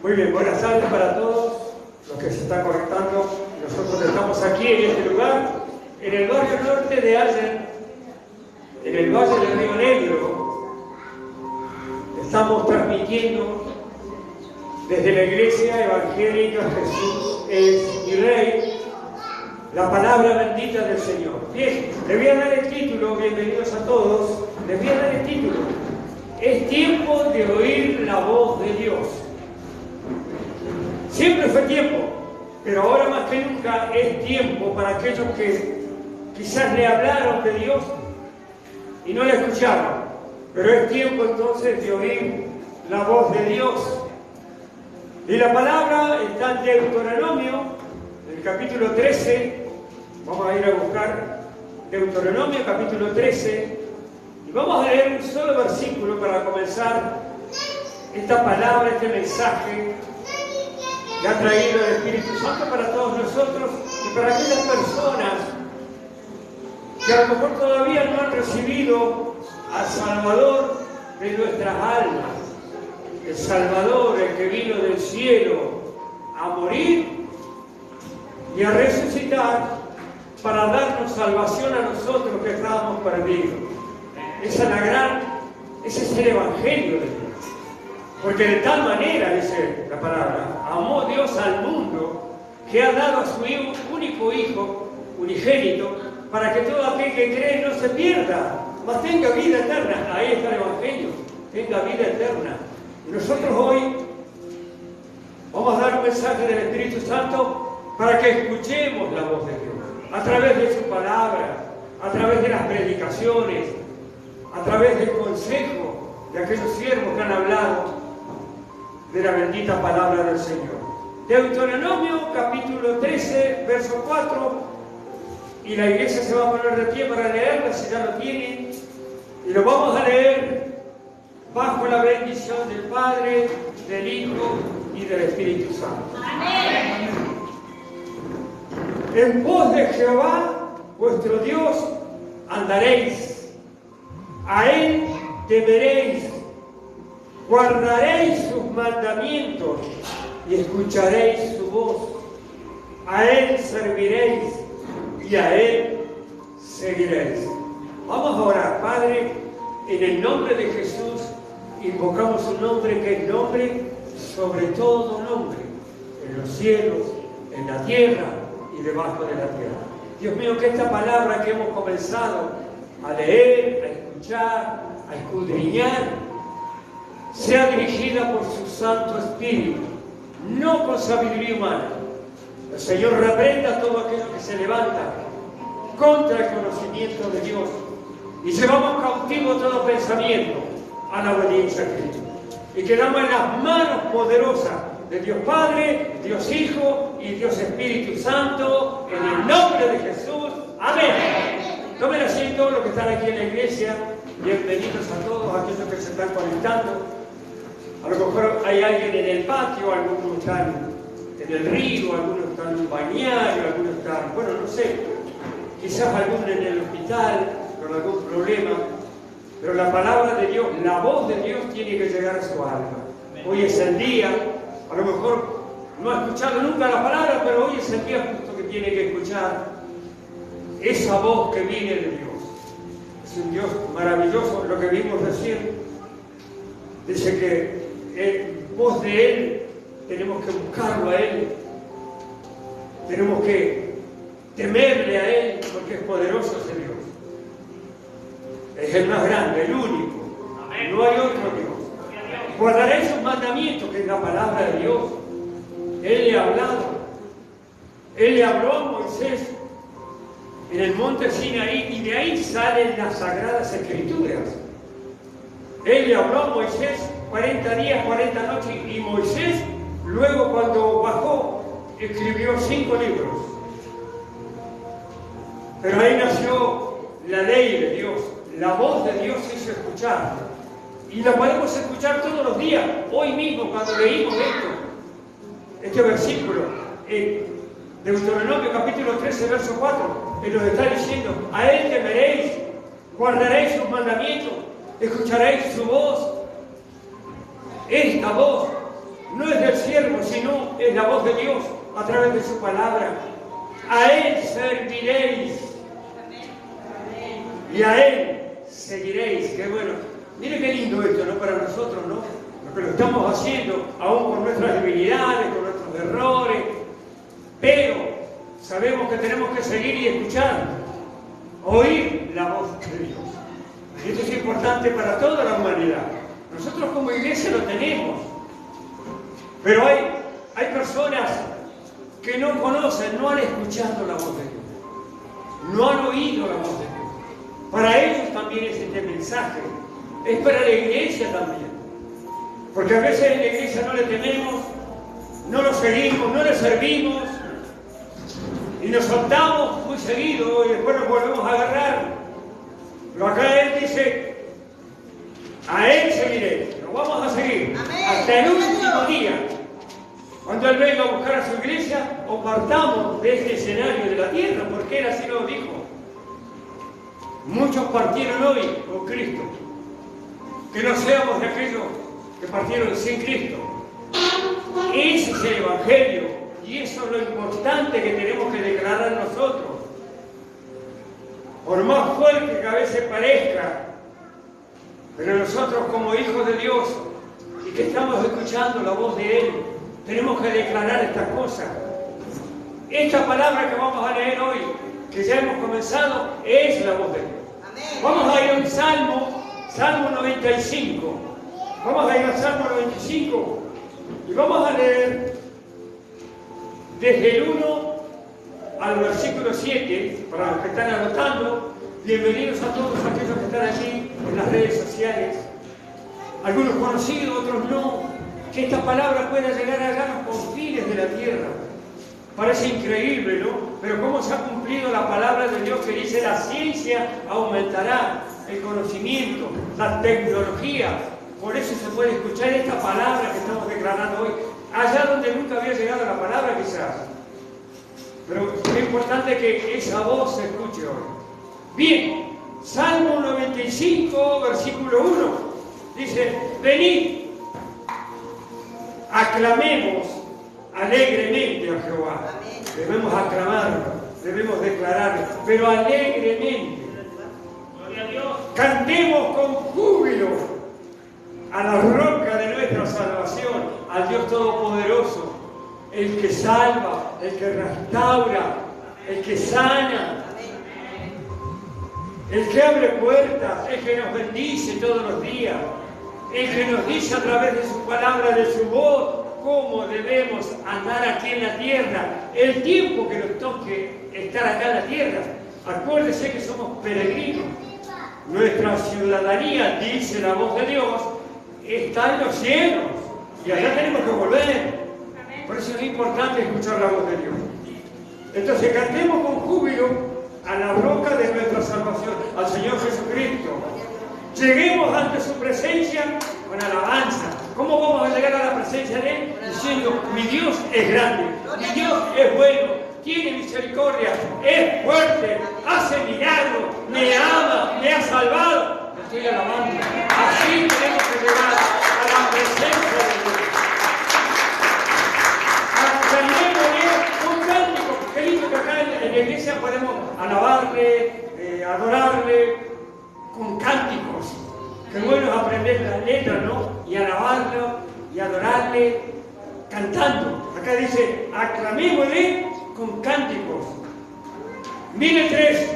Muy bien, buenas tardes para todos los que se están conectando. Nosotros estamos aquí en este lugar, en el barrio norte de Allen, en el Valle del Río Negro. Estamos transmitiendo desde la Iglesia Evangélica Jesús es mi Rey, la palabra bendita del Señor. Bien, les voy a dar el título, bienvenidos a todos, les voy a dar el título. Es tiempo de oír la voz de Dios. Siempre fue tiempo, pero ahora más que nunca es tiempo para aquellos que quizás le hablaron de Dios y no le escucharon. Pero es tiempo entonces de oír la voz de Dios. Y la palabra está en Deuteronomio, en el capítulo 13. Vamos a ir a buscar Deuteronomio, capítulo 13. Y vamos a leer un solo versículo para comenzar esta palabra, este mensaje que ha traído el Espíritu Santo para todos nosotros y para aquellas personas que a lo mejor todavía no han recibido al Salvador de nuestras almas. El Salvador, el que vino del cielo a morir y a resucitar para darnos salvación a nosotros que estábamos perdidos. Ese es el Evangelio de Dios. Porque de tal manera, dice la palabra, amó Dios al mundo que ha dado a su único Hijo, unigénito, para que todo aquel que cree no se pierda, mas tenga vida eterna. Ahí está el Evangelio, tenga vida eterna. Y nosotros hoy vamos a dar un mensaje del Espíritu Santo para que escuchemos la voz de Dios, a través de su palabra, a través de las predicaciones, a través del consejo de aquellos siervos que han hablado de la bendita palabra del Señor. Deuteronomio capítulo 13, verso 4, y la iglesia se va a poner de pie para leerlo si ya lo tienen, y lo vamos a leer bajo la bendición del Padre, del Hijo y del Espíritu Santo. Amén. En pos de Jehová, vuestro Dios, andaréis, a Él temeréis, guardaréis sus mandamientos y escucharéis su voz. A Él serviréis y a Él seguiréis. Vamos a orar. Padre, en el nombre de Jesús, invocamos un nombre que es nombre sobre todo nombre, en los cielos, en la tierra y debajo de la tierra. Dios mío, que esta palabra que hemos comenzado a leer, a escuchar, a escudriñar, sea dirigida por su Santo Espíritu, no con sabiduría humana. El Señor reprenda todo aquello que se levanta contra el conocimiento de Dios y llevamos cautivo todo pensamiento a la obediencia a Cristo. Y quedamos en las manos poderosas de Dios Padre, Dios Hijo y Dios Espíritu Santo, en el nombre de Jesús. Amén. Tomen asiento los que están aquí en la iglesia. Bienvenidos a todos aquellos que se están conectando. A lo mejor hay alguien en el patio, algunos están en el río, algunos están en un bañario, algunos están, bueno, no sé, quizás algunos en el hospital con algún problema, pero la palabra de Dios, la voz de Dios tiene que llegar a su alma. Hoy es el día, a lo mejor no ha escuchado nunca la palabra, pero hoy es el día justo que tiene que escuchar esa voz que viene de Dios. Es un Dios maravilloso, lo que vimos recién. Dice que en pos de Él tenemos que buscarlo a Él, tenemos que temerle a Él, porque es poderoso ese Dios. Es el más grande, el único. No hay otro Dios. Guardaré sus mandamientos, que es la palabra de Dios. Él le ha hablado. Él le habló a Moisés en el monte Sinaí, y de ahí salen las sagradas escrituras. Él le habló a Moisés 40 días, 40 noches, y Moisés, luego cuando bajó, escribió 5 libros. Pero ahí nació la ley de Dios, la voz de Dios se hizo escuchar. Y la podemos escuchar todos los días. Hoy mismo, cuando leímos este versículo, Deuteronomio capítulo 13, verso 4, que nos está diciendo, a Él temeréis, guardaréis sus mandamientos, escucharéis su voz. Esta voz no es del cielo, es la voz de Dios a través de su palabra. A Él serviréis y a Él seguiréis. Qué bueno. Mire qué lindo esto, ¿no? Para nosotros, ¿no? Lo que lo estamos haciendo, aún con nuestras debilidades, con nuestros errores. Pero sabemos que tenemos que seguir y escuchar, oír la voz de Dios. Esto es importante para toda la humanidad. Nosotros como iglesia lo tenemos. Pero hay personas que no conocen, no han escuchado la voz de Dios. No han oído la voz de Dios. Para ellos también es este mensaje. Es para la iglesia también. Porque a veces en la iglesia no le tememos, no lo seguimos, no le servimos. Y nos soltamos muy seguido y después nos volvemos a agarrar. Pero acá Él dice, a Él seguiré, lo vamos a seguir. Amén. Hasta el último día. Cuando Él venga a buscar a su iglesia, o partamos de este escenario de la tierra, porque Él así lo dijo. Muchos partieron hoy con Cristo. Que no seamos de aquellos que partieron sin Cristo. Ese es el Evangelio. Y eso es lo importante que tenemos que declarar nosotros. Por más fuerte que a veces parezca, pero nosotros como hijos de Dios y que estamos escuchando la voz de Él, tenemos que declarar estas cosas. Esta palabra que vamos a leer hoy, que ya hemos comenzado, es la voz de Dios. Amén. Vamos a ir a un Salmo 95. Vamos a ir al Salmo 95 y vamos a leer desde el 1 al versículo 7, para los que están anotando. Bienvenidos a todos aquellos que están allí en las redes sociales, algunos conocidos, otros no. Que esta palabra pueda llegar allá a los confines de la tierra. Parece increíble, ¿no? Pero cómo se ha cumplido la palabra de Dios que dice: la ciencia aumentará, el conocimiento, la tecnología. Por eso se puede escuchar esta palabra que estamos declarando hoy, allá donde nunca había llegado la palabra quizás. Pero es importante que esa voz se escuche hoy. Bien, Salmo 95, versículo 1, dice: venid, aclamemos alegremente a Jehová. Debemos aclamarlo, debemos declararlo, pero alegremente. Gloria a Dios. Cantemos con júbilo a la roca de nuestra salvación, al Dios Todopoderoso, el que salva, el que restaura, el que sana, el que abre puertas, el que nos bendice todos los días, el que nos dice a través de su palabra, de su voz, cómo debemos andar aquí en la tierra, el tiempo que nos toque estar acá en la tierra. Acuérdese que somos peregrinos. Nuestra ciudadanía, dice la voz de Dios, está en los cielos y allá tenemos que volver. Por eso es importante escuchar la voz de Dios. Entonces cantemos con júbilo a la roca de nuestra salvación, al Señor Jesucristo. Lleguemos ante su presencia con alabanza. ¿Cómo vamos a llegar a la presencia de Él? Diciendo: mi Dios es grande, mi Dios es bueno, tiene misericordia, es fuerte, hace milagros, me ama, me ha salvado. Me estoy alabando. Así tenemos que llegar a la presencia de Dios. Aclamémosle un cántico. Qué lindo que acá en la iglesia podemos alabarle, adorarle con cánticos. Qué bueno es aprender las letras, ¿no? Y alabarlo y adorarle cantando. Acá dice: aclamémosle con cánticos. Mire 3,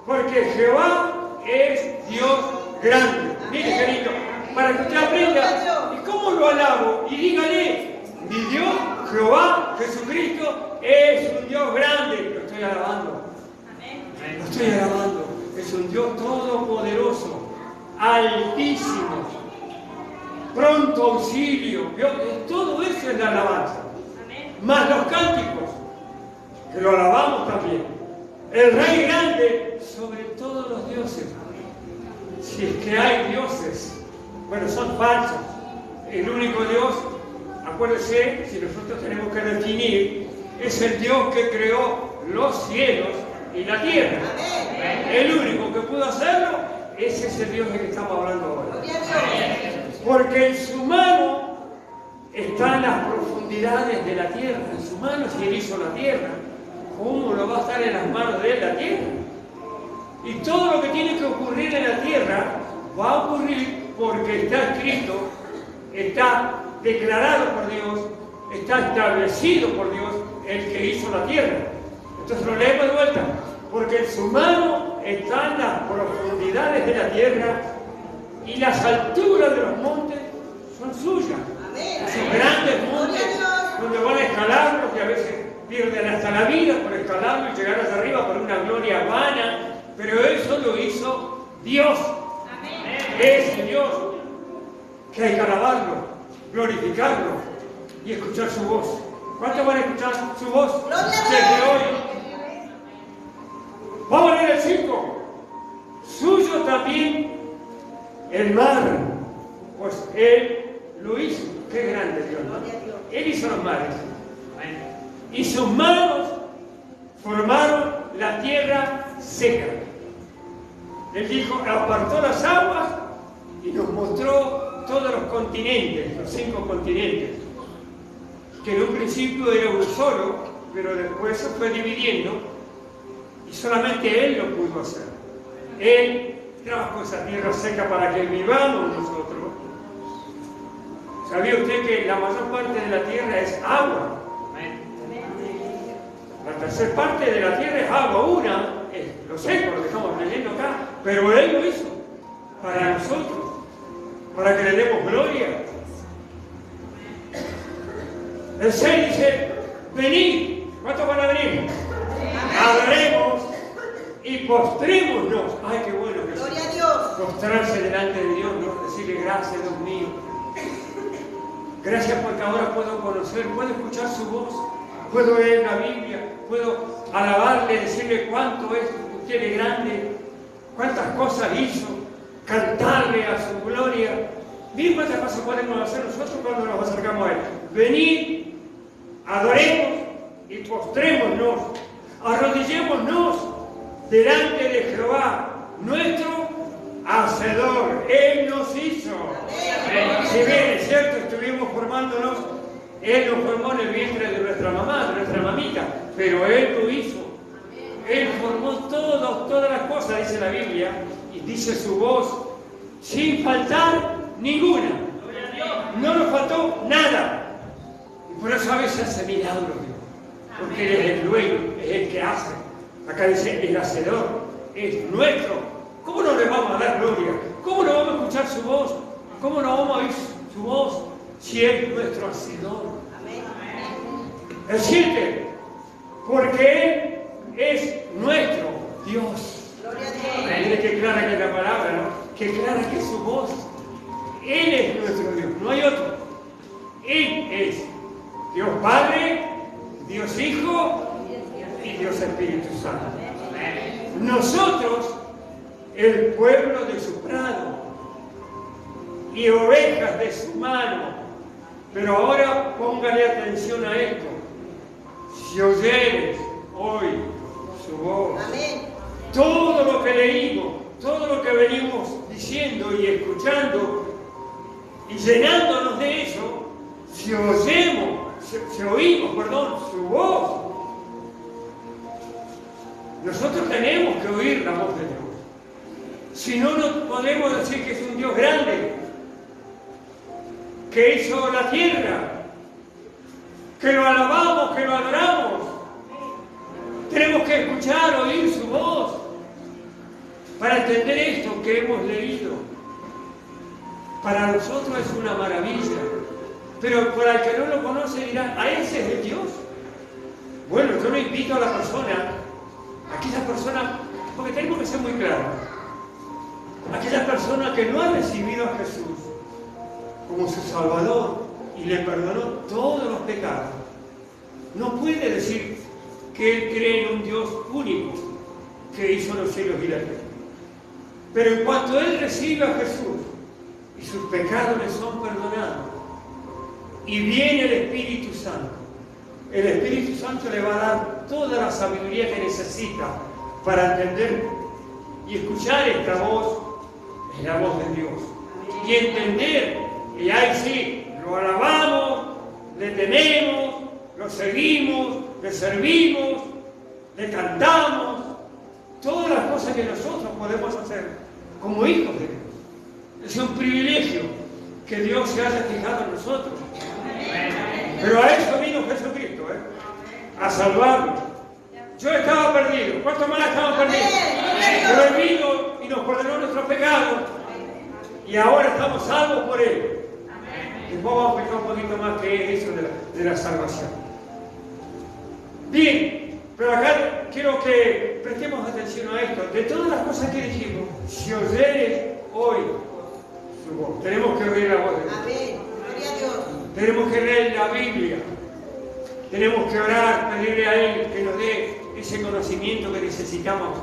porque Jehová es Dios grande. Mire, querido, para que usted aprenda. ¿Y cómo lo alabo? Y dígale: mi Dios, Jehová, Jesucristo, es un Dios grande. Lo estoy alabando. Lo estoy alabando. Es un Dios todopoderoso, altísimo, pronto auxilio. Todo eso es la alabanza. Más los cánticos, que lo alabamos también. El Rey grande sobre todos los dioses. Si es que hay dioses, bueno, son falsos. El único Dios, acuérdese, si nosotros tenemos que definir, es el Dios que creó los cielos y la tierra. El único que pudo hacerlo, ese es el Dios del que estamos hablando ahora. Porque en su mano está en las profundidades de la tierra. En sus manos, si Él hizo la tierra, ¿cómo no va a estar en las manos de Él la tierra? Y todo lo que tiene que ocurrir en la tierra va a ocurrir porque está escrito, está declarado por Dios, está establecido por Dios el que hizo la tierra. Entonces lo leemos de vuelta, porque en su mano están las profundidades de la tierra y las alturas de los montes son suyas. Esos grandes montes donde van a escalarlos, que a veces pierden hasta la vida por escalarlo y llegar hasta arriba por una gloria vana, pero eso lo hizo Dios. Es Dios, que hay que alabarlo, glorificarlo y escuchar su voz. ¿Cuántos van a escuchar su voz desde hoy? Vamos a leer el 5. Suyo también el mar, pues Él lo hizo. Qué grande Dios, ¿no? Él hizo los mares. Y sus manos formaron la tierra seca. Él dijo, apartó las aguas y nos mostró todos los continentes, los 5 continentes, que en un principio era uno solo, pero después se fue dividiendo y solamente Él lo pudo hacer. Él trajo esa tierra seca para que vivamos nosotros. ¿Sabía usted que la mayor parte de la tierra es agua? La tercera parte de la tierra es agua, una es lo seco, lo que estamos leyendo acá, pero Él lo hizo para nosotros, para que le demos gloria. El 6 dice, venid. ¿Cuántos van a venir? Adoremos y postrémonos. Ay, qué bueno que Gloria a Dios. Postrarse delante de Dios, ¿no? Decirle gracias, Dios mío. Gracias porque ahora puedo conocer, puedo escuchar su voz, puedo leer la Biblia, puedo alabarle, decirle cuánto es usted de grande, cuántas cosas hizo, cantarle a su gloria. Miren cuántas cosas podemos hacer nosotros cuando nos acercamos a Él. Venid, adoremos y postrémonos, arrodillémonos delante de Jehová, nuestro Hacedor. Él nos hizo. Si bien es cierto, estuvimos formándonos, Él nos formó en el vientre de nuestra mamá, de nuestra mamita, pero Él lo hizo. Él formó todas las cosas, dice la Biblia, y dice su voz, sin faltar ninguna. No nos faltó nada. Y por eso a veces hace milagros Dios, porque Él es el dueño, es el que hace. Acá dice el Hacedor, es nuestro. ¿Cómo no le vamos a dar gloria? ¿Cómo no vamos a escuchar su voz? ¿Cómo no vamos a oír su voz si es nuestro Hacedor? El 7, porque Él es nuestro Dios. Mire qué clara que es la palabra, ¿no? Qué clara que es su voz. Él es nuestro Dios, no hay otro. Él es Dios Padre, Dios Hijo y Dios Espíritu Santo. Nosotros, el pueblo de su prado y ovejas de su mano. Pero ahora póngale atención a esto. Si oyeres hoy su voz, todo lo que leímos, todo lo que venimos diciendo y escuchando y llenándonos de eso, si oímos su voz, nosotros tenemos que oír la voz de Dios. Si no, no podemos decir que es un Dios grande, que hizo la tierra, que lo alabamos, que lo adoramos. Tenemos que escuchar, oír su voz, para entender esto que hemos leído. Para nosotros es una maravilla, pero para el que no lo conoce dirá, ¿a ese es el Dios? Bueno, yo le invito a la persona, aquella persona, porque tenemos que ser muy claros, aquella persona que no ha recibido a Jesús como su Salvador y le perdonó todos los pecados, no puede decir que él cree en un Dios único que hizo los cielos y la tierra. Pero en cuanto él recibe a Jesús y sus pecados le son perdonados y viene el Espíritu Santo, el Espíritu Santo le va a dar toda la sabiduría que necesita para entender y escuchar esta voz, es la voz de Dios, y entender, y ahí sí, lo alabamos, le tememos, lo seguimos, le servimos, le cantamos, todas las cosas que nosotros podemos hacer como hijos de Dios. Es un privilegio que Dios se haya fijado en nosotros. Pero a eso vino Jesucristo, a salvarnos. Yo estaba perdido. ¿Cuántos más estaban perdidos? Pero Él vino y nos perdonó nuestros pecados. Y ahora estamos salvos por Él. Después vamos a explicar un poquito más qué es eso de la salvación. Bien, pero acá quiero que prestemos atención a esto. De todas las cosas que dijimos, si oyeres hoy su voz, tenemos que oír la voz de Dios. Amén. Gloria a Dios. Tenemos que leer la Biblia. Tenemos que orar, pedirle a Él que nos dé ese conocimiento que necesitamos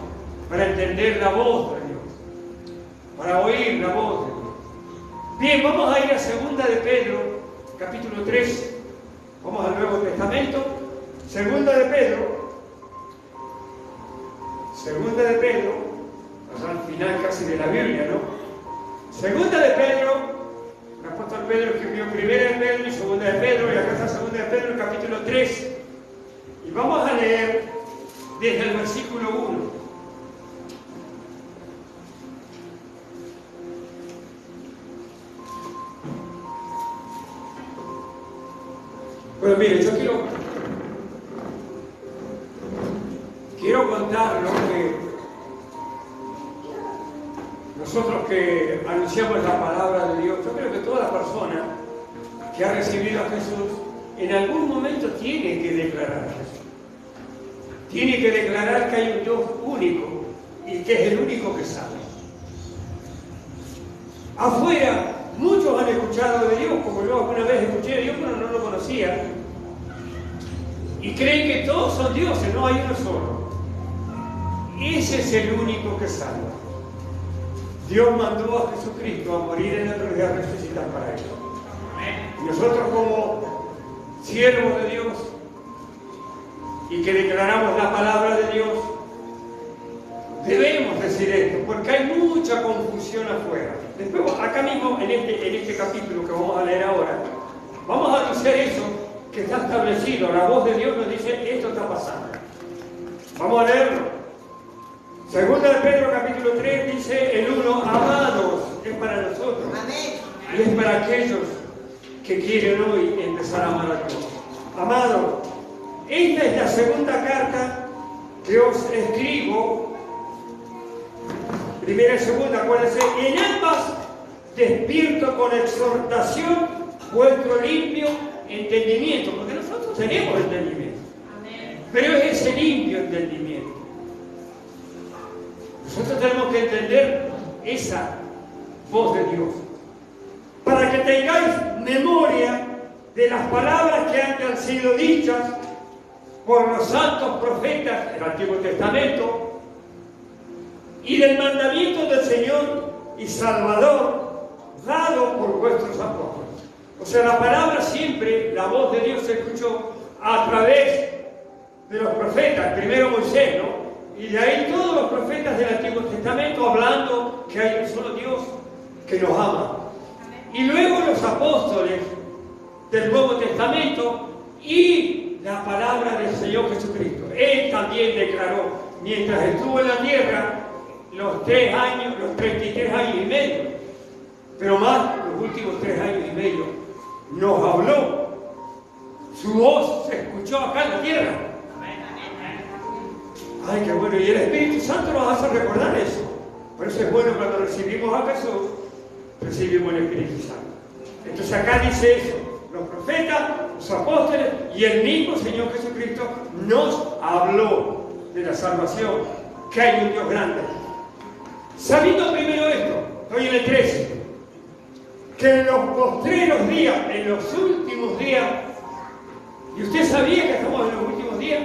para entender la voz de Dios, para oír la voz de Dios. Bien, vamos a ir a 2 de Pedro, capítulo 3. Vamos al Nuevo Testamento. 2 de Pedro, al final casi de la Biblia, ¿no? 2 de Pedro, el apóstol Pedro escribió 1 de Pedro y 2 de Pedro, y acá está 2 de Pedro, el capítulo 3. Y vamos a leer desde el versículo 1. Bueno, mire, yo quiero contar lo que nosotros que anunciamos la palabra de Dios. Yo creo que toda persona que ha recibido a Jesús en algún momento tiene que declarar a Jesús. Tiene que declarar que hay un Dios único y que es el único que sabe. Afuera, muchos han escuchado de Dios, como yo alguna vez escuché de Dios, pero no lo conocía. Y creen que todos son dioses, no hay uno solo. Ese es el único que salva. Dios mandó a Jesucristo a morir en la cruz y a resucitar para él. Y nosotros como siervos de Dios y que declaramos la palabra de Dios, debemos decir esto, porque hay mucha confusión afuera. Después, acá mismo, en este capítulo que vamos a leer ahora, vamos a anunciar eso que está establecido. La voz de Dios nos dice, esto está pasando. Vamos a leerlo. 2 de Pedro, capítulo 3, dice el 1, amados, es para nosotros. Amén. Y es para aquellos que quieren hoy empezar a amar a Dios. Amados, esta es la segunda carta que os escribo. Primera y segunda, acuérdense, en ambas despierto con exhortación vuestro limpio entendimiento, porque nosotros tenemos entendimiento. Amén. Pero es ese limpio entendimiento. Nosotros tenemos que entender esa voz de Dios, para que tengáis memoria de las palabras que antes han sido dichas por los santos profetas del Antiguo Testamento, y del mandamiento del Señor y Salvador dado por vuestros apóstoles. O sea, la palabra siempre, la voz de Dios se escuchó a través de los profetas, primero Moisés, ¿no? Y de ahí todos los profetas del Antiguo Testamento hablando que hay un solo Dios que nos ama. Y luego los apóstoles del Nuevo Testamento y la palabra del Señor Jesucristo. Él también declaró, mientras estuvo en la tierra, los 3 años, los 33 años y medio, pero más los últimos 3 años y medio, nos habló. Su voz se escuchó acá en la tierra. Ay, qué bueno. Y el Espíritu Santo nos hace recordar eso. Por eso es bueno cuando recibimos a Jesús, recibimos el Espíritu Santo. Entonces acá dice eso. Los profetas, los apóstoles y el mismo Señor Jesucristo nos habló de la salvación, que hay un Dios grande. Sabiendo primero esto, estoy en el 13, que en los postreros días, en los últimos días, y usted sabía que estamos en los últimos días,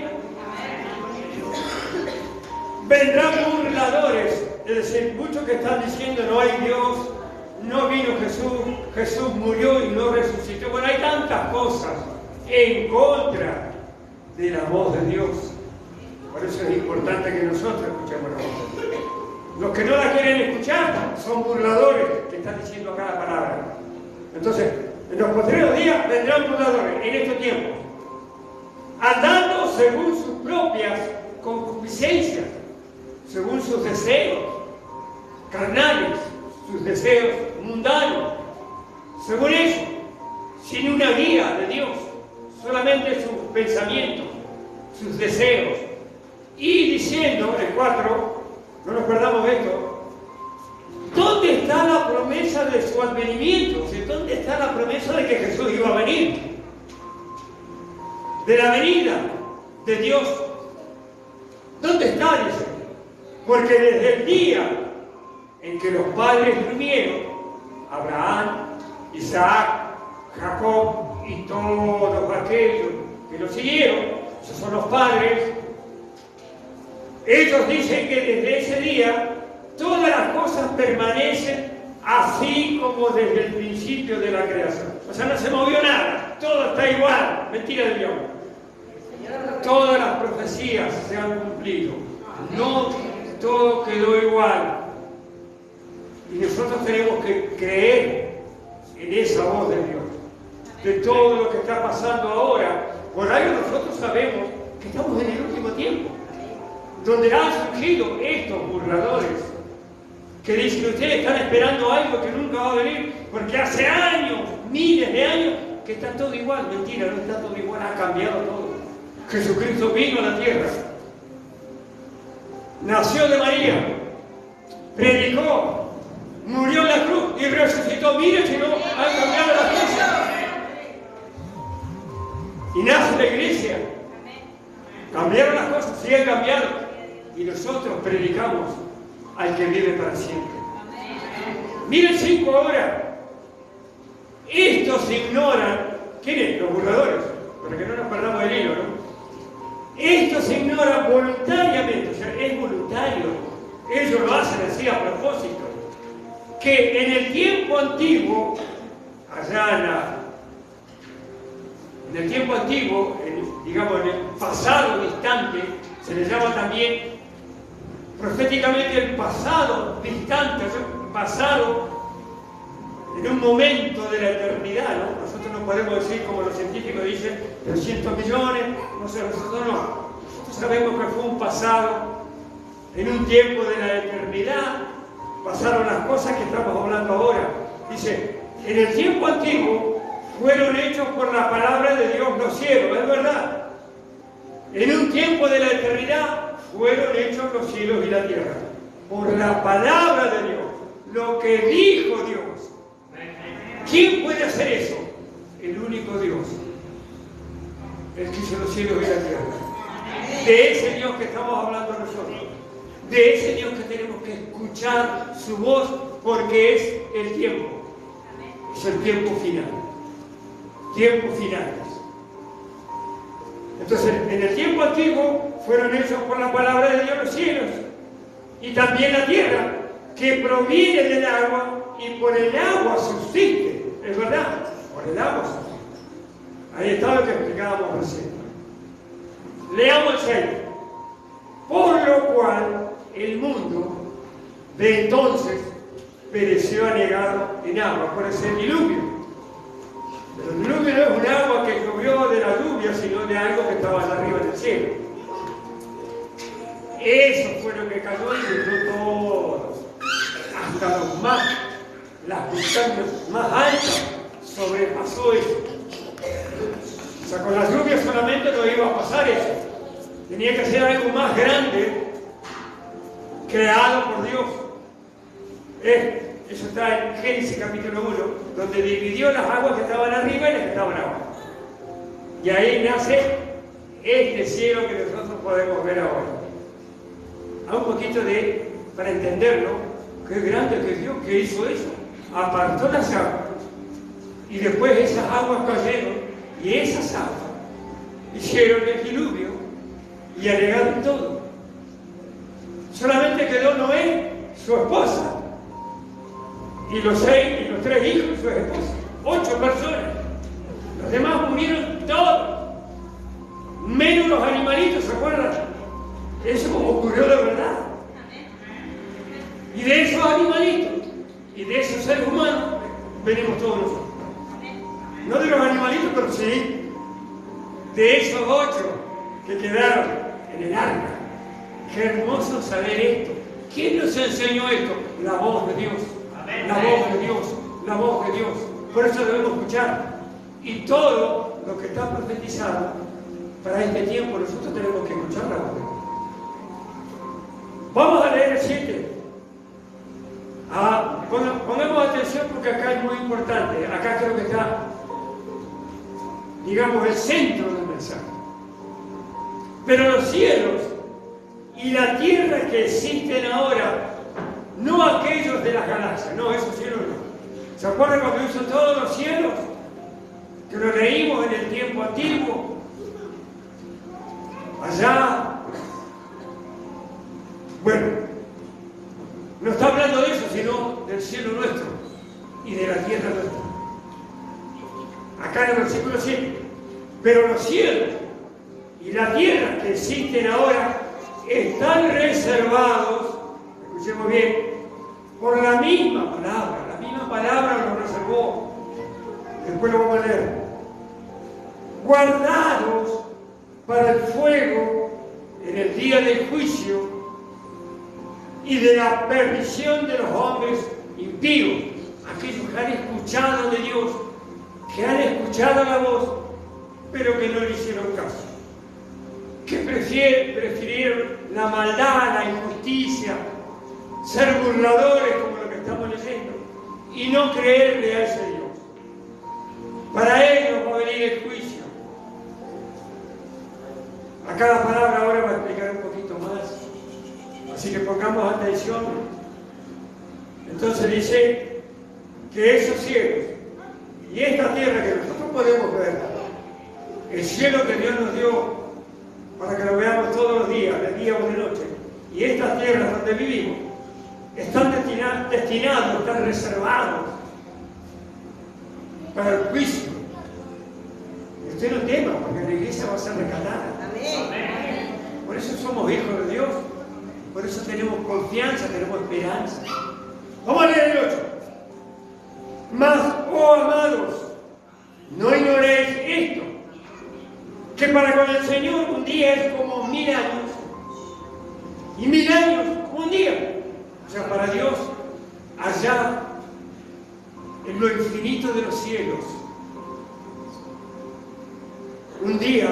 vendrán burladores, es decir, muchos que están diciendo no hay Dios, no vino Jesús, Jesús murió y no resucitó. Bueno, hay tantas cosas en contra de la voz de Dios. Por eso es importante que nosotros escuchemos la voz de Dios. Los que no la quieren escuchar son burladores que están diciendo acá la palabra. Entonces, en los postreros días vendrán burladores. En esto andando según sus propias concupiscencias, según sus deseos carnales, sus deseos mundanos, según eso, sin una guía de Dios, solamente sus pensamientos, sus deseos, y diciendo, el 4, no nos perdamos esto, ¿dónde está la promesa de su advenimiento? O sea, ¿dónde está la promesa de que Jesús iba a venir? De la venida de Dios. ¿Dónde está? Dice. Porque desde el día en que los padres durmieron, Abraham, Isaac, Jacob y todos aquellos que lo siguieron, esos son los padres, ellos dicen que desde ese día todas las cosas permanecen así como desde el principio de la creación. O sea, no se movió nada, todo está igual. Mentira de Dios. Todas las profecías se han cumplido. No todo quedó igual. Y nosotros tenemos que creer en esa voz de Dios. De todo lo que está pasando ahora. Por ahí nosotros sabemos que estamos en el último tiempo, donde han surgido estos burladores que dicen que ustedes están esperando algo que nunca va a venir, porque hace años, miles de años, que está todo igual. Mentira, no está todo igual, ha cambiado todo. Jesucristo vino a la tierra, nació de María, predicó, murió en la cruz y resucitó. Mire que no han cambiado las cosas. Y nace la iglesia. Cambiaron las cosas, siguen cambiando. Y nosotros predicamos al que vive para siempre. Miren 5 ahora. Estos ignoran. ¿Quiénes? Los burladores. Para que no nos perdamos el hilo, ¿no? Estos ignoran voluntariamente, o sea, es voluntario. Ellos lo hacen así a propósito. Que en el tiempo antiguo, allá en el tiempo antiguo, digamos en el pasado distante, se le llama también proféticamente el pasado distante, o sea, pasado en un momento de la eternidad, ¿no? Nosotros no podemos decir, como los científicos dicen, 300 millones, no sé, nosotros no. Nosotros sabemos que fue un pasado en un tiempo de la eternidad, pasaron las cosas que estamos hablando ahora. Dice, en el tiempo antiguo fueron hechos por la palabra de Dios los cielos, es verdad. En un tiempo de la eternidad fueron hechos los cielos y la tierra, por la palabra de Dios, lo que dijo Dios. ¿Quién puede hacer eso? El único Dios, el que hizo los cielos y la tierra. De ese Dios que estamos hablando nosotros, de ese Dios que tenemos que escuchar su voz, porque es el tiempo, es el tiempo final. Tiempos finales. Entonces, en el tiempo antiguo fueron hechos por la palabra de Dios los cielos y también la tierra, que proviene del agua y por el agua subsiste. Es verdad, por el agua subsiste. Ahí está lo que explicábamos recién. Leamos el 6. Por lo cual el mundo de entonces pereció anegado en agua, por ese diluvio. Pero el diluvio no es un agua que llovió de la lluvia, sino de algo que estaba allá arriba en el cielo. Eso fue lo que cayó y llenó todos, hasta los más, las montañas más altas, sobrepasó eso. O sea, con la lluvia solamente no iba a pasar eso. Tenía que ser algo más grande, creado por Dios. Eso está en Génesis capítulo 1, donde dividió las aguas que estaban arriba y las que estaban abajo. Y ahí nace este cielo que nosotros podemos ver ahora. A un poquito para entenderlo, qué grande que Dios que hizo eso. Apartó las aguas y después esas aguas cayeron y esas aguas hicieron el diluvio y anegaron todo. Solamente quedó Noé, su esposa, y los 3 hijos y su esposa. 8 personas. Los demás murieron todos, menos los animalitos, ¿se acuerdan? Eso ocurrió de verdad. Y de esos animalitos y de esos seres humanos venimos todos nosotros. No de los animalitos, pero sí de esos 8 que quedaron en el arca. Qué hermoso saber esto. ¿Quién nos enseñó esto? La voz de Dios. La voz de Dios. La voz de Dios. Por eso debemos escuchar. Y todo lo que está profetizado para este tiempo, nosotros tenemos que escuchar la voz de Dios. Vamos a leer el 7. Pongamos atención porque acá es muy importante. Acá creo que está, digamos, el centro del mensaje. Pero los cielos y la tierra que existen ahora, no aquellos de las galaxias, no, esos cielos no. ¿Se acuerdan cuando hizo todos los cielos? Que lo leímos en el tiempo antiguo. Allá. Bueno, no está hablando de eso, sino del cielo nuestro y de la tierra nuestra. Acá en el versículo 7. Pero los cielos y la tierra que existen ahora están reservados, escuchemos bien, por la misma palabra. La misma palabra lo reservó. Después lo vamos a leer. Guardados para el fuego en el día del juicio y de la perdición de los hombres impíos, aquellos que han escuchado de Dios, que han escuchado la voz, pero que no le hicieron caso, que prefirieron la maldad, la injusticia, ser burladores como lo que estamos leyendo, y no creerle a ese Dios. Para ellos va a venir el juicio. A cada palabra ahora va a explicar un poquito más. Así que pongamos atención. Entonces dice que esos cielos y esta tierra que nosotros podemos ver, el cielo que Dios nos dio para que lo veamos todos los días, de día o de noche, y estas tierras donde vivimos, están destinados, están reservados para el juicio. Y usted no tema, porque la iglesia va a ser rescatada. Amén. Por eso somos hijos de Dios. Por eso tenemos confianza, tenemos esperanza. Vamos a leer el 8. Mas, oh amados, no ignoréis esto, que para con el Señor un día es como 1000 años, y 1000 años un día. O sea, para Dios, allá, en lo infinito de los cielos, un día,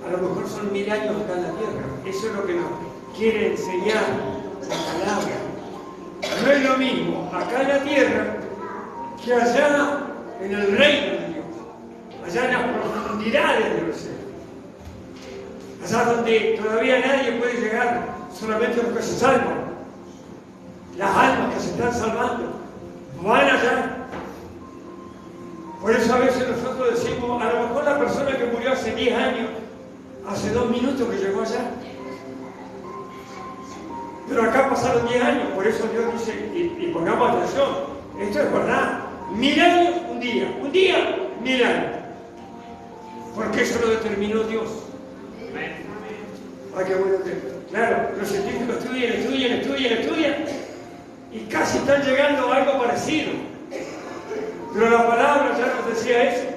a lo mejor son 1000 años acá en la tierra. Eso es lo que nos quiere enseñar la palabra. No es lo mismo acá en la tierra que allá en el reino de Dios, allá en las profundidades de los cielos, allá donde todavía nadie puede llegar, solamente los que se salvan, las almas que se están salvando, van allá. Por eso a veces nosotros decimos, a lo mejor la persona que murió hace 10 años, hace 2 minutos que llegó allá. Pero acá pasaron 10 años, por eso Dios dice, y pongamos atención, esto es verdad, 1000 años, un día, 1000 años. Porque eso lo determinó Dios. Ah, qué bueno que, claro, los científicos estudian, y casi están llegando a algo parecido. Pero la palabra ya nos decía eso.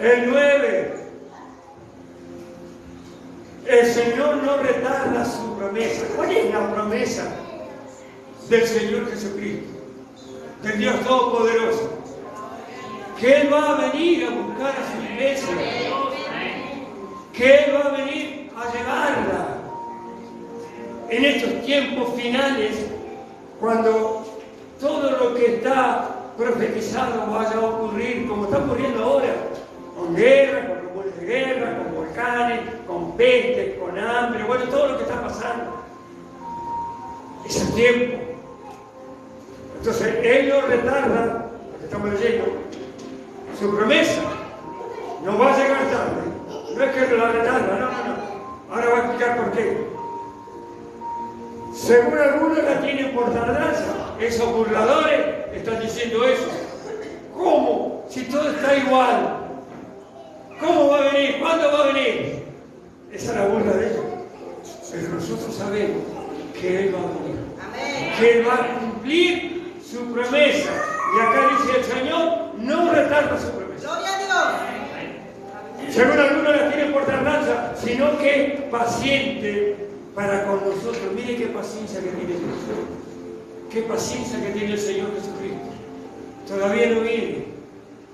El 9. El Señor no retarda su promesa. ¿Cuál es la promesa del Señor Jesucristo? Del Dios Todopoderoso. Que Él va a venir a buscar a su iglesia. Que Él va a venir a llevarla. En estos tiempos finales, cuando todo lo que está profetizado vaya a ocurrir, como está ocurriendo ahora, con guerra, con rumores de guerra, con volcanes, con pestes, con hambre, bueno, todo lo que está pasando. Es el tiempo. Entonces, Él no retarda, lo que estamos leyendo, su promesa. No va a llegar tarde. No es que la retarda, no. Ahora va a explicar por qué. Según algunos la tienen por tardanza. Esos burladores están diciendo eso. ¿Cómo? Si todo está igual. ¿Cómo va a venir? ¿Cuándo va a venir? Esa es la burla de ellos. Pero nosotros sabemos que Él va a venir. Amén. Que Él va a cumplir su promesa. Y acá dice el Señor, no retarda su promesa. ¡Gloria a Dios! Según algunos la tienen por tardanza, sino que es paciente para con nosotros. Mire qué paciencia que tiene Dios. Qué paciencia que tiene el Señor Jesucristo. Todavía no viene.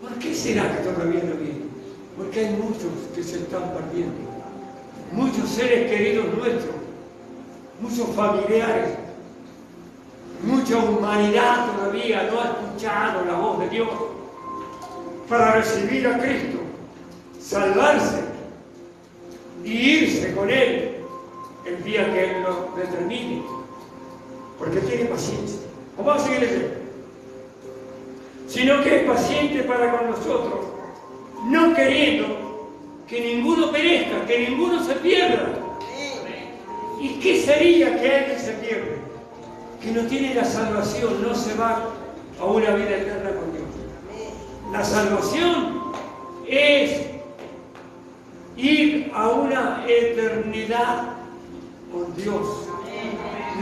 ¿Por qué será que todavía no viene? Porque hay muchos que se están perdiendo. Muchos seres queridos nuestros. Muchos familiares. Mucha humanidad todavía no ha escuchado la voz de Dios para recibir a Cristo, salvarse y irse con Él el día que Él lo determine, porque tiene paciencia. Vamos a seguir leyendo. Sino que es paciente para con nosotros, no queriendo que ninguno perezca, que ninguno se pierda. ¿Y qué sería que alguien se pierda? Que no tiene la salvación, no se va a una vida eterna con Dios. La salvación es ir a una eternidad con Dios.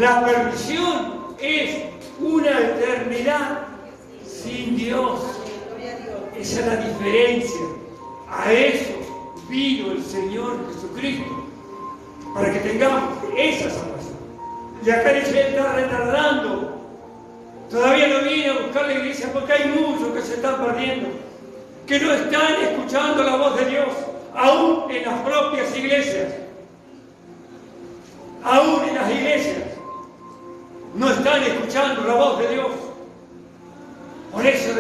La perdición es una eternidad sin Dios. Esa es la diferencia. A eso vino el Señor Jesucristo, para que tengamos esa salvación. Y acá dice, Él está retardando. Todavía no viene a buscar la iglesia porque hay muchos que se están perdiendo, que no están escuchando la voz de Dios, aún en las propias iglesias. Aún en las iglesias no están escuchando la voz de Dios. Por eso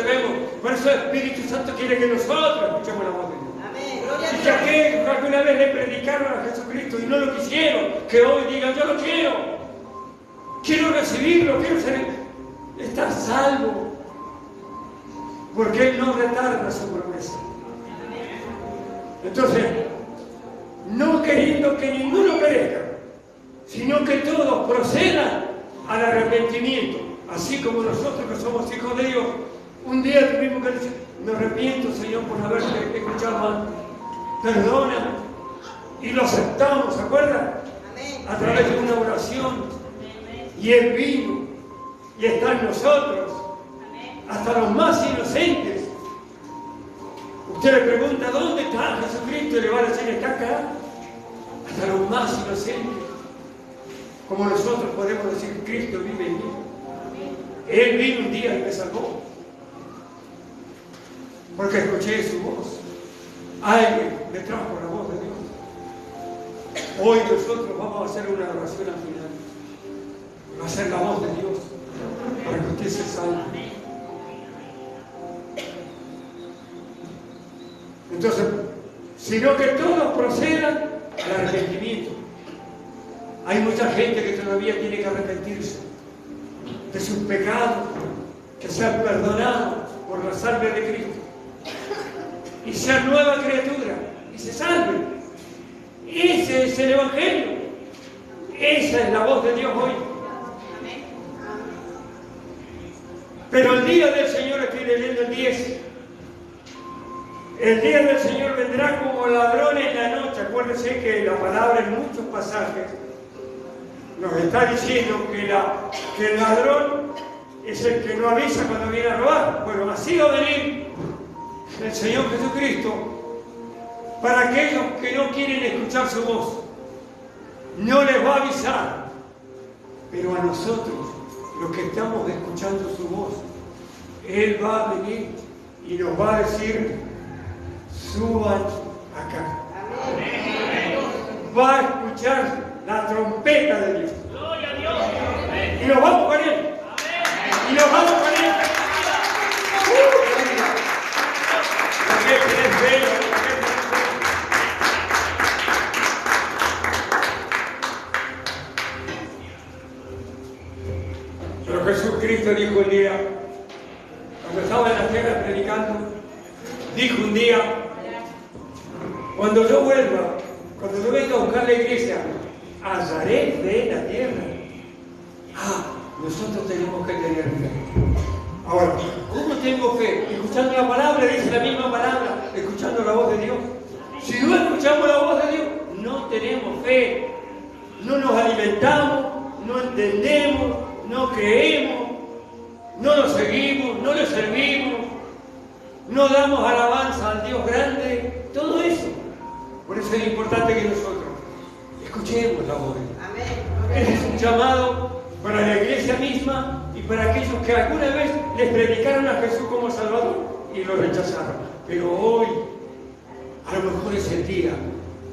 el Espíritu Santo quiere que nosotros escuchemos la voz de Dios. Amén. Y que aquellos que alguna vez le predicaron a Jesucristo y no lo quisieron, que hoy digan, yo lo quiero. Quiero recibirlo, quiero estar salvo. Porque Él no retarda su promesa. Entonces, no queriendo que ninguno perezca, sino que todos procedan al arrepentimiento. Así como nosotros que somos hijos de Dios, un día tuvimos que decir, me arrepiento, Señor, por haberte escuchado mal. Perdóname. Y lo aceptamos, ¿se acuerdan? A través de una oración. Y Él vino y está en nosotros, hasta los más inocentes. Usted le pregunta, ¿dónde está Jesucristo? Y le va a decir, está acá. Hasta los más inocentes. Como nosotros podemos decir, Cristo vive en mí. Él vino un día y me salvó. Porque escuché su voz. Alguien me trajo la voz de Dios. Hoy nosotros vamos a hacer una oración al final. Va a ser la voz de Dios para que usted se salve. Entonces, sino que todos procedan al arrepentimiento. Hay mucha gente que todavía tiene que arrepentirse de sus pecados, que sean perdonados por la sangre de Cristo y sean nueva criatura y se salven. Ese es el Evangelio. Esa es la voz de Dios hoy. Pero el día del Señor, estoy leyendo el 10, el día del Señor vendrá como ladrón en la noche. Acuérdense que la palabra en muchos pasajes nos está diciendo que el ladrón es el que no avisa cuando viene a robar. Bueno, así va a venir el Señor Jesucristo para aquellos que no quieren escuchar su voz. No les va a avisar, pero a nosotros, los que estamos escuchando su voz, Él va a venir y nos va a decir, suban acá. Va a escuchar la trompeta de Dios. Y nos vamos con Él. Y nos vamos con Él. Pero Jesucristo dijo un día, cuando estaba en la tierra predicando, dijo un día, cuando yo vuelva, cuando yo venga a buscar la iglesia, hallaré fe en la tierra. Nosotros tenemos que tener fe. Ahora, ¿cómo tengo fe? Escuchando la palabra, dice la misma palabra, escuchando la voz de Dios. Si no escuchamos la voz de Dios, no tenemos fe. No nos alimentamos, no entendemos, no creemos, no lo seguimos, no le servimos, no damos alabanza al Dios grande. Todo eso Por eso es importante que nosotros escuchemos la voz de Dios. Amén. Este es un llamado para la iglesia misma y para aquellos que alguna vez les predicaron a Jesús como Salvador y lo rechazaron. Pero hoy, a lo mejor es el día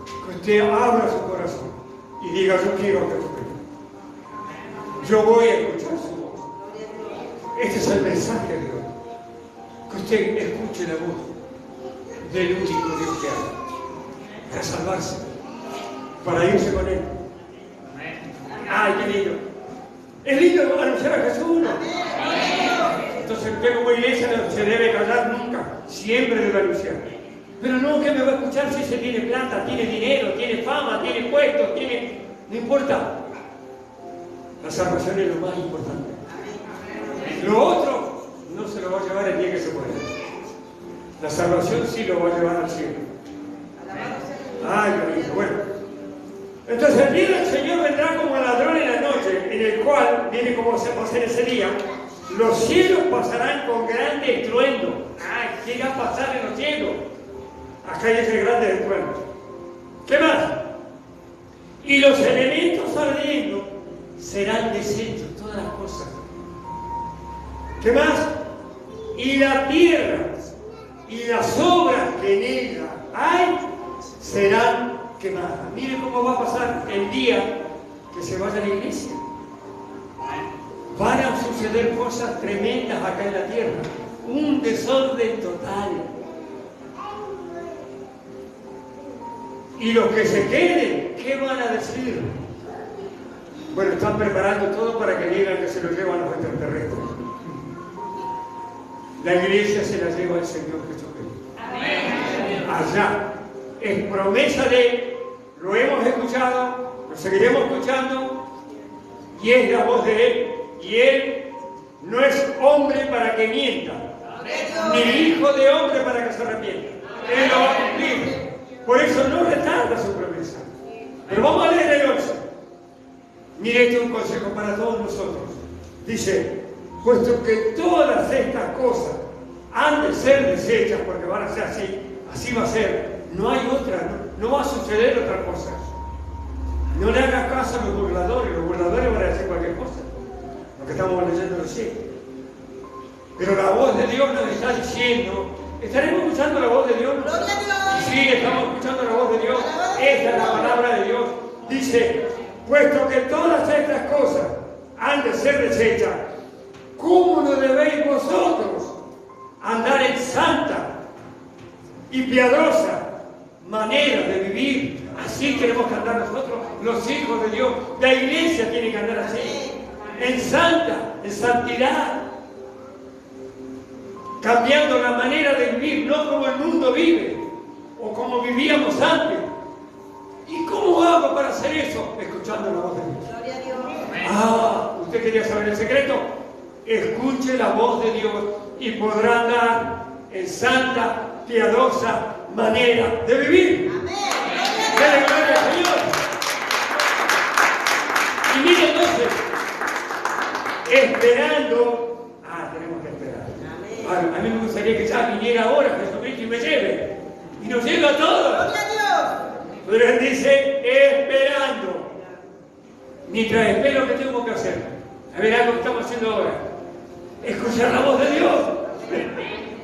que usted abra su corazón y diga: yo quiero a Jesús. Yo voy a escuchar su voz. Este es el mensaje de Dios. Que usted escuche la voz del único Dios que hay, para salvarse, para irse con Él. ¡Ay, qué lindo! Es lindo anunciar a Jesús, ¿no? Entonces usted como iglesia no se debe callar nunca, siempre debe anunciar. Pero no, que me va a escuchar si se tiene plata, tiene dinero, tiene fama, tiene puestos, tiene... No importa. La salvación es lo más importante. Lo otro no se lo va a llevar el día que se muera. La salvación sí lo va a llevar al cielo. Ay, qué lindo. Bueno. Entonces el día del Señor vendrá como ladrón en la noche, en el cual, viene como se pasa en ese día, los cielos pasarán con grande estruendo. Ay, ¿qué va a pasar en los cielos? Acá hay ese grande estruendo. ¿Qué más? Y los elementos ardiendo serán deshechos, todas las cosas. ¿Qué más? Y la tierra y las obras que en ella hay serán quemadas. Mire cómo va a pasar el día que se vaya a la iglesia. Van a suceder cosas tremendas acá en la tierra. Un desorden total. Y los que se queden, ¿qué van a decir? Bueno, están preparando todo para que digan que se lo llevan los extraterrestres. La iglesia se la lleva el Señor Jesucristo. Amén. Allá. Es promesa de Él. Lo hemos escuchado, lo seguiremos escuchando. Y es la voz de Él. Y Él no es hombre para que mienta. Ni hijo de hombre para que se arrepienta. Él lo va a cumplir. Por eso no retarda su promesa. Pero vamos a leer el 11. Mire, este es un consejo para todos nosotros. Dice: puesto que todas estas cosas han de ser deshechas, porque van a ser así, así va a ser, no hay otra, no va a suceder otra cosa. No le haga caso a los burladores van a decir cualquier cosa, lo que estamos leyendo recién. Pero la voz de Dios nos está diciendo, ¿estaremos escuchando la voz de Dios? Sí, estamos escuchando la voz de Dios. Esta es la palabra de Dios. Dice: puesto que todas estas cosas han de ser deshechas, ¿cómo no debéis vosotros andar en santa y piadosa manera de vivir? Así queremos que andar nosotros, los hijos de Dios. La iglesia tiene que andar así, en santa, en santidad, cambiando la manera de vivir, no como el mundo vive o como vivíamos antes. ¿Y cómo hago para hacer eso? Escuchando la voz de Dios. Gloria a Dios. Ah, ¿usted quería saber el secreto? Escuche la voz de Dios y podrá andar en santa, piadosa manera de vivir. Amén. ¡Dele gloria al Señor! Y mire entonces, esperando. Tenemos que esperar. A mí me gustaría que ya viniera ahora Jesucristo y me lleve. Y nos lleve a todos. Gloria a Dios. Pero Él dice: esperando. Mientras espero, ¿qué tengo que hacer? A ver, algo que estamos haciendo ahora. Escuchar la voz de Dios.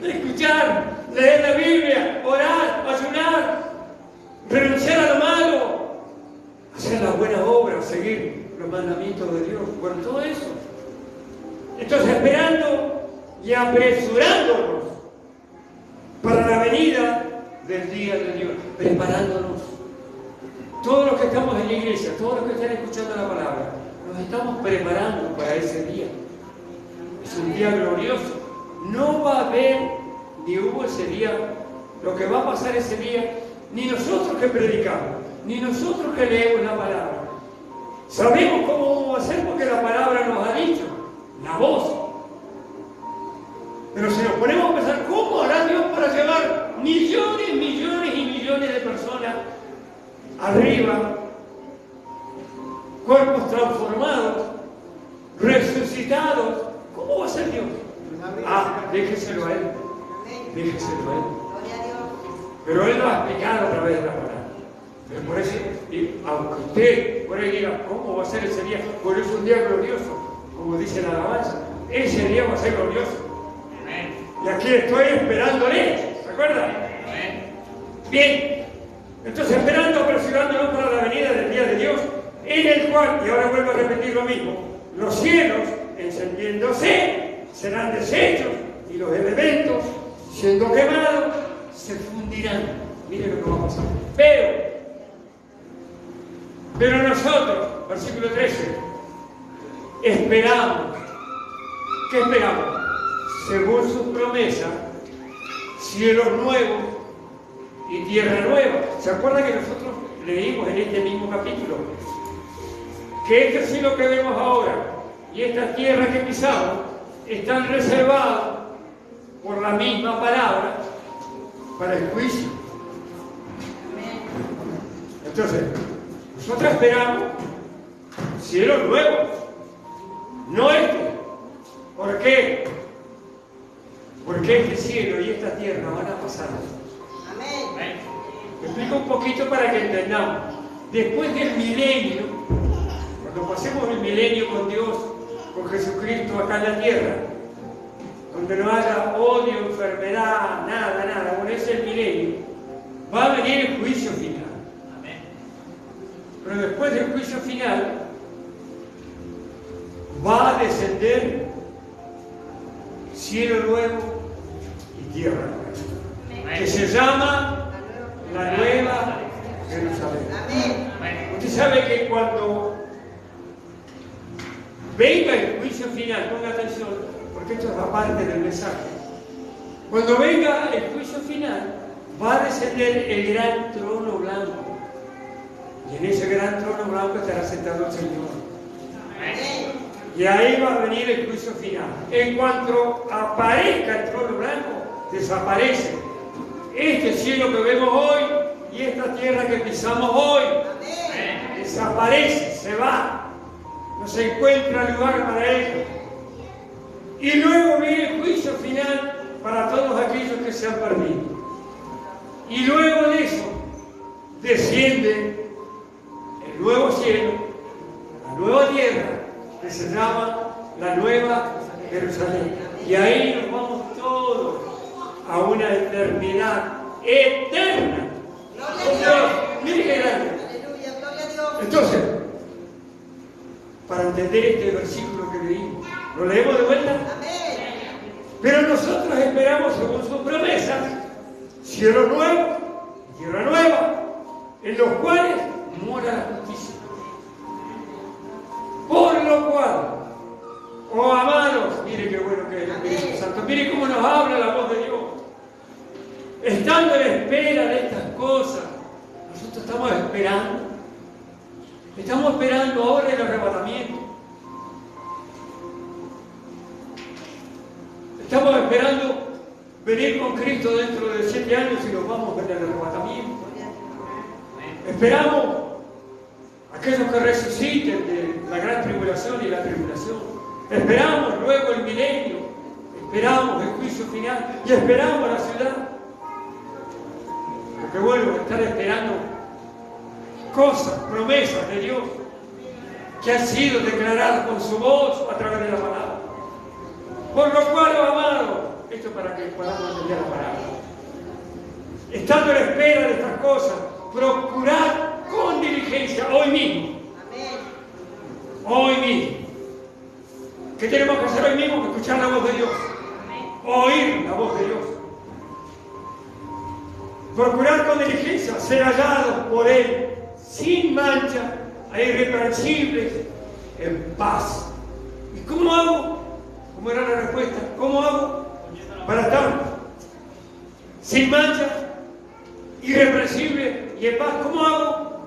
Escuchar, leer la Biblia, orar, ayunar, renunciar a lo malo, hacer la buena obra, seguir los mandamientos de Dios. Bueno, todo eso. Entonces, esperando y apresurándonos para la venida del día de Dios, preparándonos. Todos los que estamos en la iglesia, todos los que están escuchando la palabra, nos estamos preparando para ese día. Es un día glorioso. No va a haber, ni hubo ese día, lo que va a pasar ese día, ni nosotros que predicamos, ni nosotros que leemos la palabra. Sabemos cómo vamos a hacer porque la palabra nos ha dicho, la voz. Pero si nos ponemos a pensar, ¿cómo hará Dios para llevar millones, millones y millones de personas arriba, cuerpos transformados, resucitados? ¿Cómo va a ser Dios? Déjeselo a Él. Déjeselo a Él. Pero Él lo ha explicado a través de la palabra. Pero por eso, y aunque usted por ahí diga, ¿cómo va a ser ese día? Bueno, es un día glorioso, como dice la alabanza. Ese día va a ser glorioso. Y aquí estoy esperándole, ¿se acuerdan? Bien, entonces esperando, apresurándonos para la venida del día de Dios, en el cual, y ahora vuelvo a repetir lo mismo, los cielos, encendiéndose, serán deshechos, y los elementos, siendo quemados, se fundirán. Miren lo que va a pasar. Pero nosotros, versículo 13, esperamos. ¿Qué esperamos? Según su promesa, cielos nuevos y tierra nueva. ¿Se acuerdan que nosotros leímos en este mismo capítulo que este cielo que vemos ahora y esta tierra que pisamos están reservados por la misma palabra para el juicio? Entonces, nosotros esperamos cielos nuevos, no este. ¿Por qué? Porque este cielo y esta tierra van a pasar. Amén. Me explico un poquito para que entendamos. Después del milenio, cuando pasemos el milenio con Dios, con Jesucristo acá en la tierra, donde no haya odio, enfermedad, nada, bueno, ese es el milenio, va a venir el juicio final. Amén. Pero después del juicio final, va a descender cielo nuevo y tierra nueva, que se llama la Nueva Jerusalén. Usted sabe que cuando venga el juicio final, ponga atención, porque esto es aparte del mensaje. Cuando venga el juicio final, va a descender el gran trono blanco. Y en ese gran trono blanco estará sentado el Señor. Y ahí va a venir el juicio final. En cuanto aparezca el trono blanco, desaparece este cielo que vemos hoy y esta tierra que pisamos hoy. Desaparece, se va. No se encuentra lugar para ello. Y luego viene el juicio final para todos aquellos que se han perdido. Y luego de eso, desciende el nuevo cielo, la nueva tierra, que se llama la Nueva Jerusalén. Y ahí nos vamos todos a una eternidad eterna. Dios, mire qué grande. Entonces, para entender este versículo que leímos, ¿lo leemos de vuelta? Pero nosotros esperamos, según sus promesas, cielo nuevo, tierra nueva, en los cuales mora la justicia. Por lo cual, oh amados, mire qué bueno que es el Espíritu Santo, mire cómo nos habla la voz de Dios. Estando en espera de estas cosas, nosotros estamos esperando ahora el arrebatamiento. Estamos esperando venir con Cristo dentro de 7 años y nos vamos a ver el arrebatamiento. Esperamos aquellos que resuciten de la gran tribulación y la tribulación. Esperamos luego el milenio, esperamos el juicio final y esperamos la ciudad. Porque bueno, estar esperando cosas, promesas de Dios que han sido declaradas con su voz a través de la palabra. Por lo cual, amados, esto para que podamos entender la palabra. Estando en espera de estas cosas, procurar con diligencia hoy mismo. Hoy mismo. ¿Qué tenemos que hacer hoy mismo? Escuchar la voz de Dios. Oír la voz de Dios. Procurar con diligencia ser hallados por Él sin mancha e irreprensibles en paz. ¿Y cómo hago? ¿Cómo era la respuesta? ¿Cómo hago para estar sin mancha, irreprensible y en paz? ¿Cómo hago?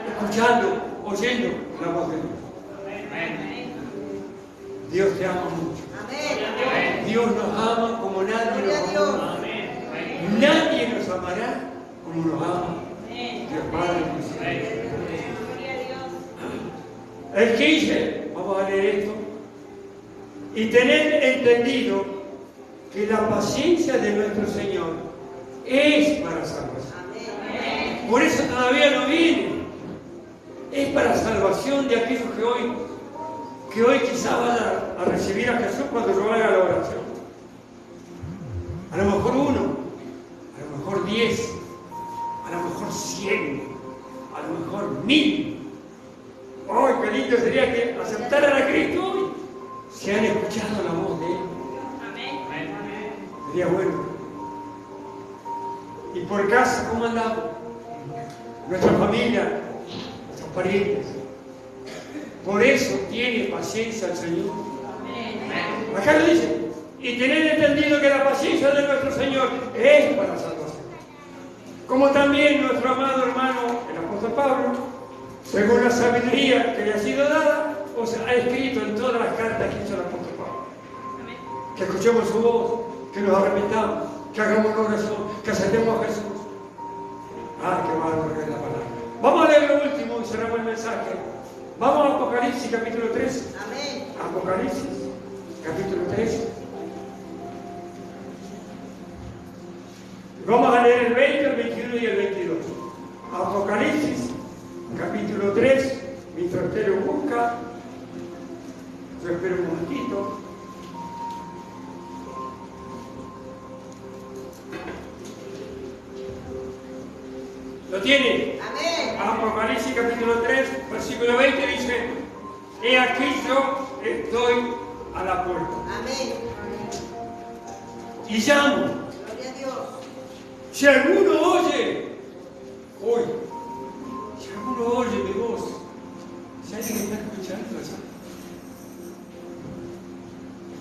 Escuchando, oyendo la voz de Dios. Dios te ama mucho. Dios nos ama como nadie nos ama. Nadie nos amará como nos ama Dios Padre. El 15, vamos a leer esto. Y tener entendido que la paciencia de nuestro Señor es para salvación. Por eso todavía todavía no viene. Es para salvación de aquellos que hoy quizá vayan a recibir a Jesús cuando yo haga la oración. A lo mejor 1, a lo mejor 10, a lo mejor 100, a lo mejor 1000. ¡Ay, qué lindo sería que aceptaran a Cristo hoy! Si han escuchado la voz de Él. Amén. Sería bueno. Y por casa, ¿cómo andamos? Nuestra familia, nuestros parientes. Por eso tiene paciencia el Señor. Amén. Acá lo dice. Y tener entendido que la paciencia de nuestro Señor es para salvación. Como también nuestro amado hermano, el apóstol Pablo, según la sabiduría que le ha sido dada, os ha escrito en todas las cartas que hizo el apóstol Pablo. Amén. Que escuchemos su voz, que nos arrepentamos, que hagamos una oración, que aceptemos a Jesús. ¡Ah, qué bárbaro que es la palabra! Vamos a leer lo último y cerramos el mensaje. Vamos a Apocalipsis capítulo 3. Amén. Apocalipsis capítulo 3. Vamos a leer el 20, el 21 y el 22. Apocalipsis capítulo 3. Mientras usted lo busca, yo espero un momentito. ¿Lo tiene? Amén. Apocalipsis capítulo 3, versículo 20 dice: he aquí yo estoy a la puerta. Amén. Y llamo. Gloria a Dios. Si alguno oye, hoy, si alguno oye mi voz, si alguien está escuchando eso,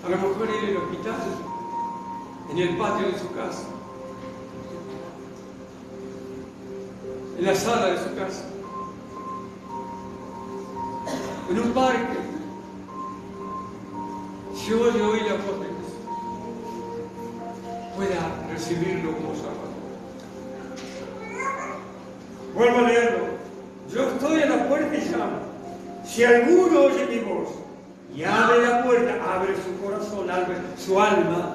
a lo mejor en el hospital, en el patio de su casa, en la sala de su casa, en un parque, si oye hoy la voz de Jesús, pueda recibirlo como Salvador. Vuelvo a leerlo. Yo estoy a la puerta y llamo. Si alguno oye mi voz y abre la puerta, abre su corazón, abre su alma,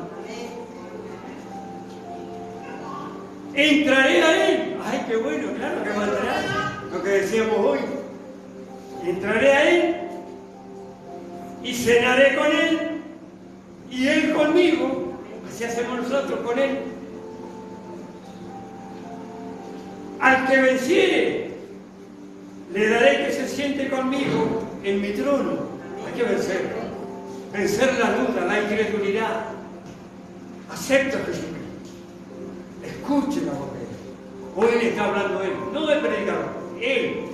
entraré a Él. ¡Ay, qué bueno! Claro que va a entrar. Lo que decíamos hoy. Entraré a Él y cenaré con Él y Él conmigo. Así hacemos nosotros con Él. Al que venciere, le daré que se siente conmigo en mi trono. Hay que vencer. Vencer la duda, la incredulidad. Acepta a Jesucristo. Escuche la voz de Él. Hoy le está hablando Él. No el predicador. Él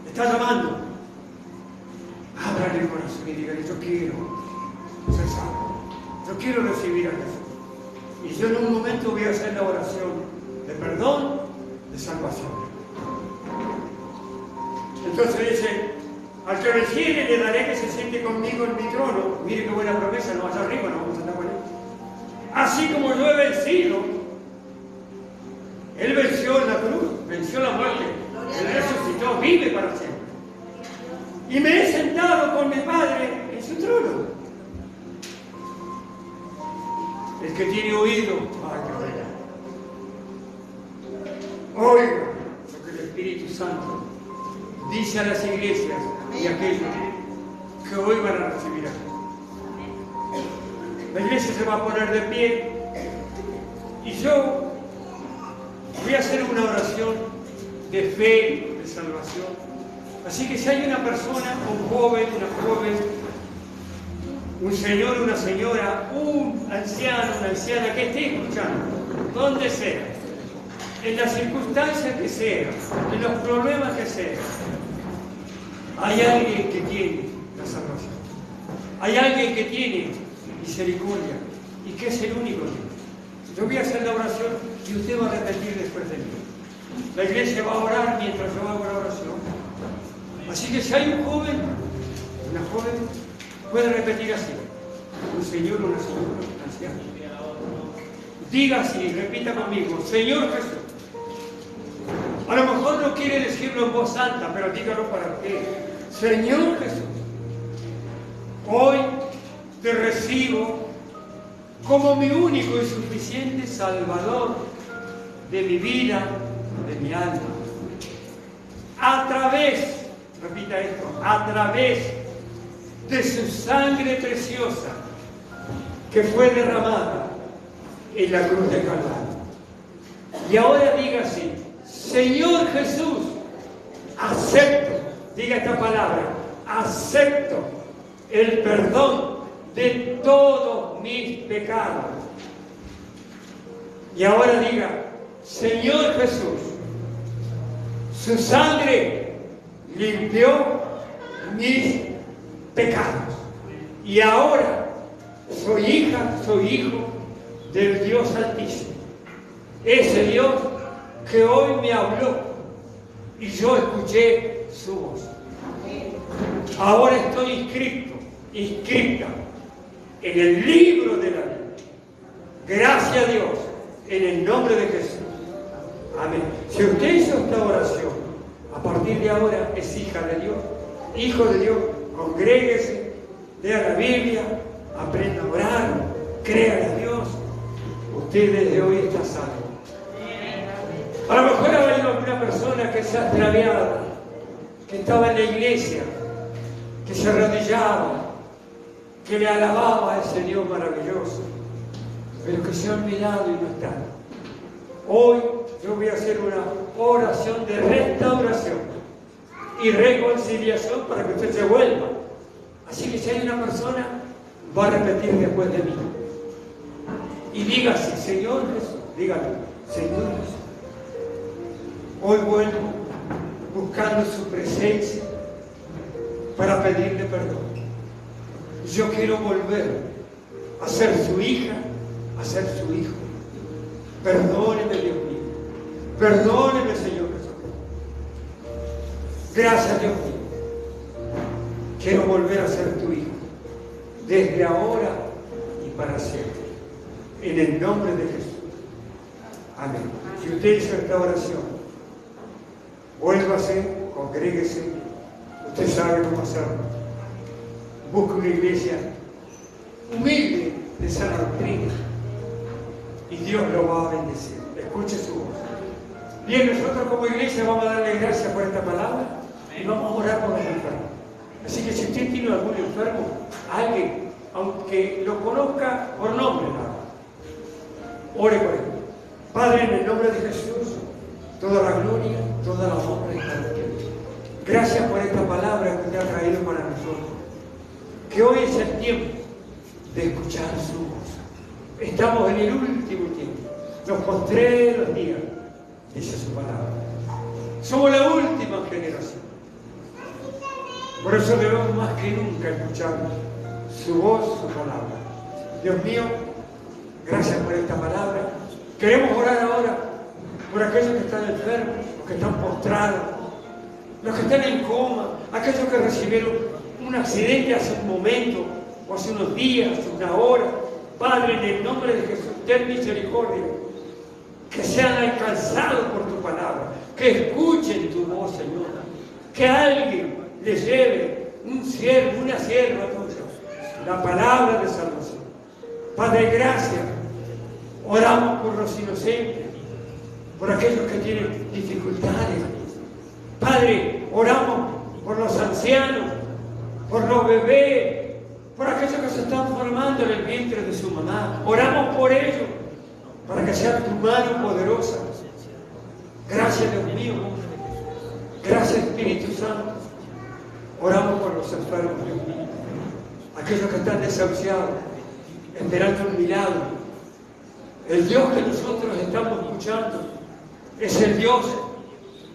está llamando. Ábrale el corazón y dígale: yo quiero ser salvo. Yo quiero recibir a Jesús. Y yo en un momento voy a hacer la oración de perdón, de salvación. Entonces dice: al que venciere le daré que se siente conmigo en mi trono. Mire qué buena promesa, no allá arriba, no vamos a estar con Él. Así como yo he vencido. Él venció en la cruz, venció la muerte. Él resucitó, vive para siempre. Y me he sentado con mi Padre en su trono. El que tiene oído, ay, que oiga. Oiga lo que el Espíritu Santo dice a las iglesias y a aquellos que hoy van a recibir a Jesús. La iglesia se va a poner de pie y yo voy a hacer una oración de fe, de salvación. Así que si hay una persona, un joven, una joven, un señor, una señora, un anciano, una anciana que esté escuchando, donde sea, en las circunstancias que sea, en los problemas que sea, hay alguien que tiene la salvación. Hay alguien que tiene misericordia y que es el único Dios. Yo voy a hacer la oración y usted va a repetir después de mí. La iglesia va a orar mientras yo hago la oración. Así que si hay un joven, una joven, puede repetir así: un señor, una señora, un anciano. Diga así, repita conmigo: Señor Jesús. A lo mejor no quiere decirlo en voz alta, pero dígalo para qué. Señor Jesús, hoy te recibo como mi único y suficiente Salvador de mi vida, de mi alma. a través, repita esto, a través de su sangre preciosa que fue derramada en la cruz de Calvario. Y ahora diga así: Señor Jesús, acepto, diga esta palabra, acepto el perdón de todos mis pecados. Y ahora diga: Señor Jesús, su sangre limpió mis pecados. Y ahora soy hija, soy hijo del Dios Altísimo. Ese Dios que hoy me habló y yo escuché su voz. Ahora estoy inscrita en el libro de la vida. Gracias a Dios, en el nombre de Jesús. Amén. Si usted hizo esta oración, a partir de ahora es hija de Dios, hijo de Dios. Congréguese, lea la Biblia, aprenda a orar, créale a Dios. Usted desde hoy está salvo. A lo mejor ha habido alguna persona que se ha extraviado, que estaba en la iglesia, que se arrodillaba, que le alababa a ese Dios maravilloso, pero que se ha olvidado y no está. Hoy yo voy a hacer una oración de restauración y reconciliación para que usted se vuelva. Así que si hay una persona, va a repetir después de mí. Y diga así: Señor Jesús, dígalo, Señor Jesús, hoy vuelvo buscando su presencia para pedirle perdón. Yo quiero volver a ser su hija, a ser su hijo. Perdóneme, Dios mío. Perdóneme, Señor Jesús. Gracias, Dios mío. Quiero volver a ser tu hijo, desde ahora y para siempre. En el nombre de Jesús. Amén. Si usted hizo esta oración, vuélvase, congréguese. Usted sabe cómo hacerlo. Busque una iglesia humilde de sana doctrina y Dios lo va a bendecir. Escuche su voz. Bien, nosotros como iglesia vamos a darle gracias por esta palabra y vamos a orar por los enfermos. Así que si usted tiene algún enfermo, alguien, aunque lo conozca por nombre, nada, ore por él. Padre, en el nombre de Jesús, toda la gloria, toda la honra y para ti. Gracias por esta palabra que usted ha traído para nosotros. Que hoy es el tiempo de escuchar su voz. Estamos en el último tiempo, los postreros días, dice su palabra. Somos la última generación. Por eso debemos más que nunca escuchar su voz, su palabra. Dios mío, gracias por esta palabra. Queremos orar ahora por aquellos que están enfermos, los que están postrados, los que están en coma, aquellos que recibieron un accidente hace un momento, o hace unos días, una hora. Padre, en el nombre de Jesús, ten misericordia, que sean alcanzados por tu palabra, que escuchen tu voz, Señor, que alguien les lleve un siervo, una sierva tuya, la palabra de salvación. Padre, gracias. Oramos por los inocentes, por aquellos que tienen dificultades. Padre, oramos por los ancianos, por los bebés, por aquellos que se están formando en el vientre de su mamá. Oramos por ellos, para que sea tu mano poderosa. Gracias, Dios mío. Gracias, Espíritu Santo. Oramos por los enfermos, Dios mío. Aquellos que están desahuciados, esperando un milagro. El Dios que nosotros estamos escuchando es el Dios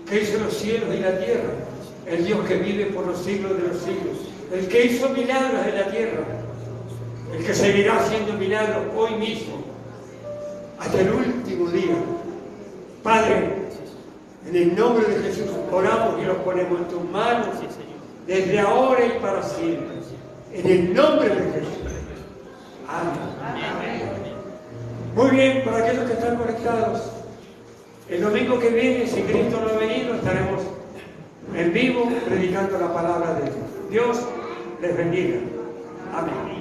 que hizo los cielos y la tierra. El Dios que vive por los siglos de los siglos. El que hizo milagros en la tierra. El que seguirá haciendo milagros hoy mismo, hasta el último día. Padre, en el nombre de Jesús oramos y los ponemos en tus manos, desde ahora y para siempre. En el nombre de Jesús. Amén. Muy bien, para aquellos que están conectados, el domingo que viene, si Cristo no ha venido, estaremos en vivo predicando la palabra de Dios. Dios les bendiga. Amén.